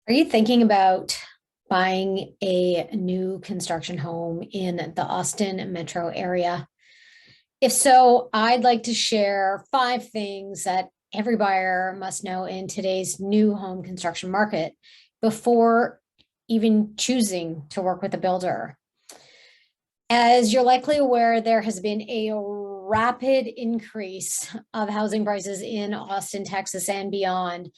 Are you thinking about buying a new construction home in the Austin metro area? If so, I'd like to share 5 things that every buyer must know in today's new home construction market before even choosing to work with a builder. As you're likely aware, there has been a rapid increase of housing prices in Austin, Texas, and beyond.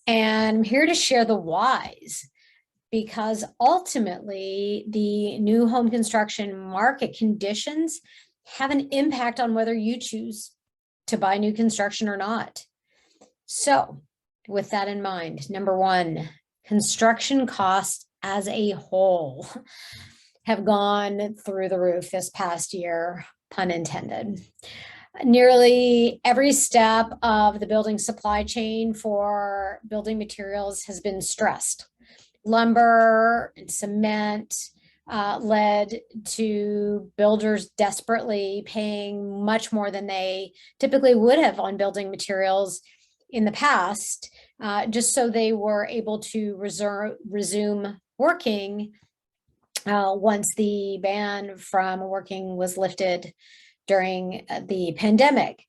And I'm here to share the whys, because ultimately the new home construction market conditions have an impact on whether you choose to buy new construction or not. So with that in mind, number one, construction costs as a whole have gone through the roof this past year, pun intended. Nearly every step of the building supply chain for building materials has been stressed. Lumber and cement led to builders desperately paying much more than they typically would have on building materials in the past, just so they were able to resume working once the ban from working was lifted during the pandemic.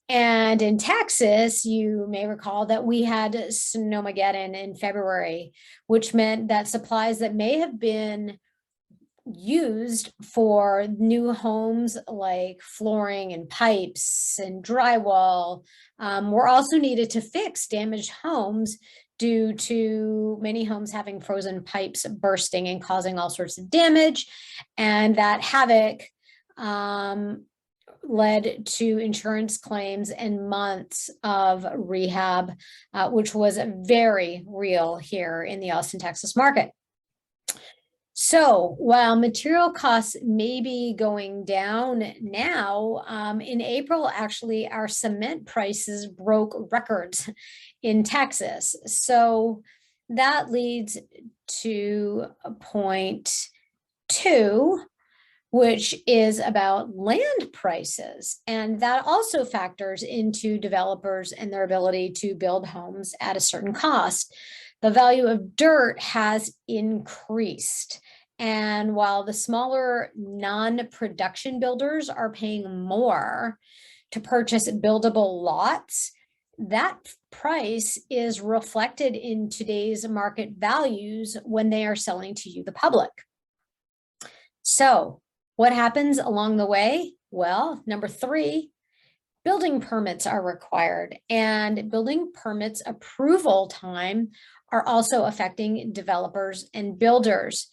And in Texas, you may recall that we had Snowmaggedon in February, which meant that supplies that may have been used for new homes like flooring and pipes and drywall were also needed to fix damaged homes due to many homes having frozen pipes bursting and causing all sorts of damage. And that havoc led to insurance claims and months of rehab, which was very real here in the Austin, Texas market. So while material costs may be going down now, in April, actually, our cement prices broke records in Texas. So that leads to point 2, which is about land prices. And that also factors into developers and their ability to build homes at a certain cost. The value of dirt has increased. And while the smaller non-production builders are paying more to purchase buildable lots, that price is reflected in today's market values when they are selling to you, the public. So what happens along the way? Well, number 3, building permits are required, and building permits approval time are also affecting developers and builders.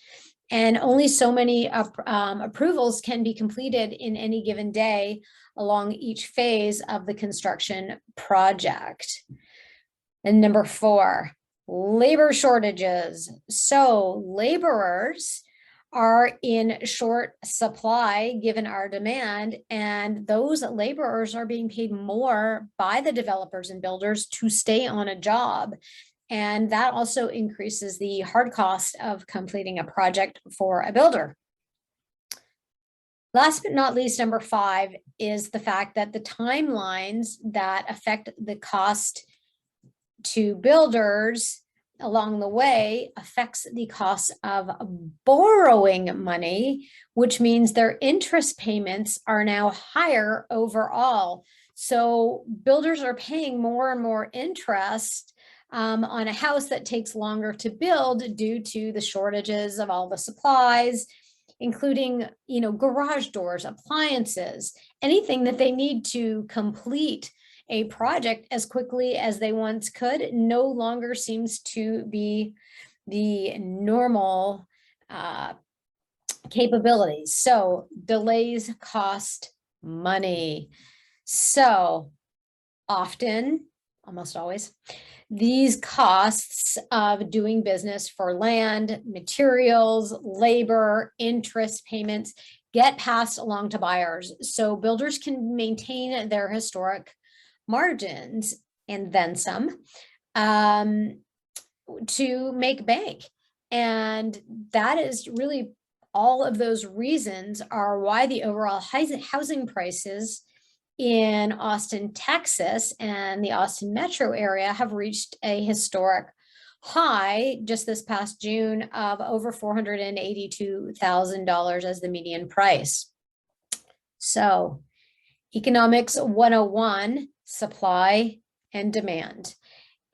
And only so many approvals can be completed in any given day along each phase of the construction project. And number 4, labor shortages. So laborers are in short supply given our demand, and those laborers are being paid more by the developers and builders to stay on a job. And that also increases the hard cost of completing a project for a builder. Last but not least, number 5 is the fact that the timelines that affect the cost to builders along the way affects the cost of borrowing money, which means their interest payments are now higher overall. So builders are paying more and more interest on a house that takes longer to build due to the shortages of all the supplies, including, garage doors, appliances, anything that they need to complete a project as quickly as they once could no longer seems to be the normal capabilities. So delays cost money. So often, almost always, these costs of doing business for land, materials, labor, interest payments get passed along to buyers. So builders can maintain their historic margins and then some to make bank. And that is really all of those reasons are why the overall housing prices in Austin, Texas, and the Austin metro area have reached a historic high just this past June of over $482,000 as the median price. So economics 101, supply and demand.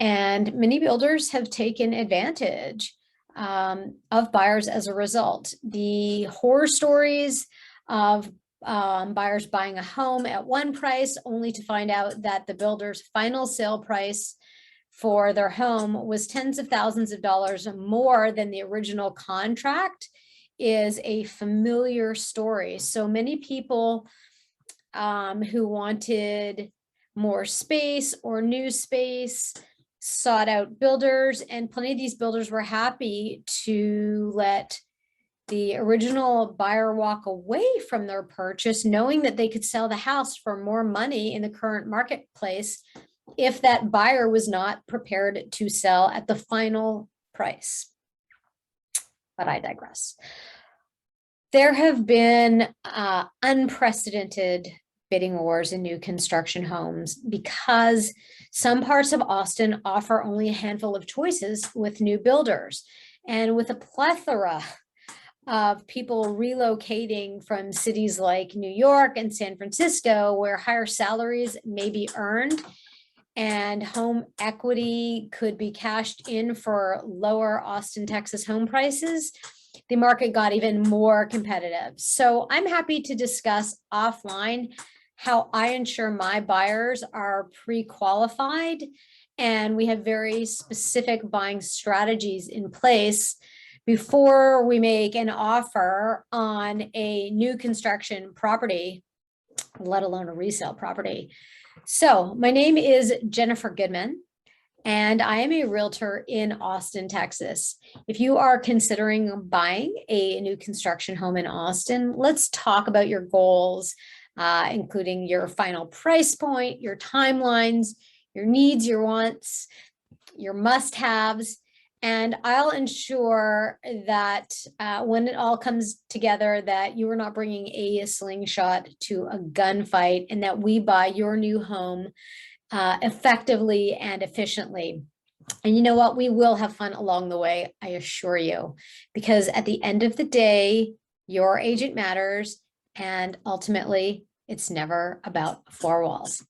And many builders have taken advantage of buyers as a result. The horror stories of buyers buying a home at one price only to find out that the builder's final sale price for their home was tens of thousands of dollars more than the original contract is a familiar story. So many people who wanted more space or new space sought out builders, and plenty of these builders were happy to let the original buyer walk away from their purchase, knowing that they could sell the house for more money in the current marketplace if that buyer was not prepared to sell at the final price. But I digress. There have been unprecedented bidding wars in new construction homes because some parts of Austin offer only a handful of choices with new builders. And with a plethora of people relocating from cities like New York and San Francisco, where higher salaries may be earned and home equity could be cashed in for lower Austin, Texas home prices, the market got even more competitive. So I'm happy to discuss offline how I ensure my buyers are pre-qualified, and we have very specific buying strategies in place before we make an offer on a new construction property, let alone a resale property. So my name is Jennifer Goodman, and I am a realtor in Austin, Texas. If you are considering buying a new construction home in Austin, let's talk about your goals, including your final price point, your timelines, your needs, your wants, your must-haves. And I'll ensure that when it all comes together, that you are not bringing a slingshot to a gunfight, and that we buy your new home effectively and efficiently. And you know what? We will have fun along the way, I assure you, because at the end of the day, your agent matters. And ultimately, it's never about four walls.